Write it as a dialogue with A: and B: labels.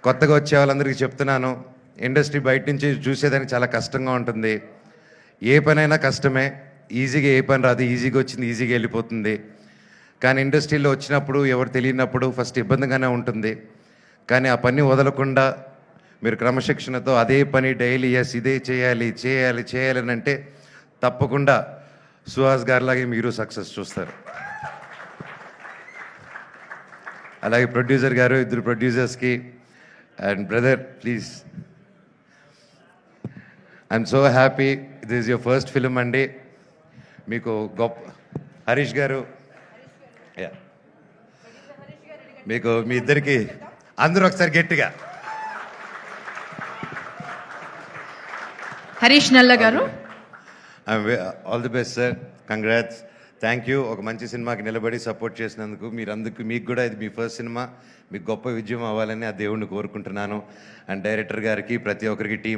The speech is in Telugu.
A: కొత్తగా వచ్చే వాళ్ళందరికీ చెప్తున్నాను, ఇండస్ట్రీ బయట నుంచి చూసేదానికి చాలా కష్టంగా ఉంటుంది. ఏ పనైనా కష్టమే. ఈజీగా ఏ పని రాదు. ఈజీగా వచ్చింది ఈజీగా వెళ్ళిపోతుంది. కానీ ఇండస్ట్రీలో వచ్చినప్పుడు ఎవరు తెలియనప్పుడు ఫస్ట్ ఇబ్బందిగానే ఉంటుంది. కానీ ఆ పని వదలకుండా మీరు క్రమశిక్షణతో అదే పని డైలీ ఇదే చేయాలి చేయాలి చేయాలని అంటే తప్పకుండా సుహాస్ గారిలాగే మీరు సక్సెస్ చూస్తారు. అలాగే ప్రొడ్యూసర్ గారు, ఇద్దరు ప్రొడ్యూసర్స్కి and brother please, I'm so happy. This is your first film అండి. మీకు గొప్ప హరీష్ గారు, మీకు మీ ఇద్దరికి అందరూ ఒకసారి గట్టిగా
B: హరీష్ నల్ల గారు,
A: all the best sir, congrats, thank you. ఒక మంచి సినిమాకి నిలబడి సపోర్ట్ చేసినందుకు మీకు కూడా ఇది మీ ఫస్ట్ సినిమా, మీకు గొప్ప విజయం అవ్వాలని ఆ దేవుణ్ణి కోరుకుంటున్నాను. అండ్ డైరెక్టర్ గారికి, ప్రతి ఒక్కరికి, టీం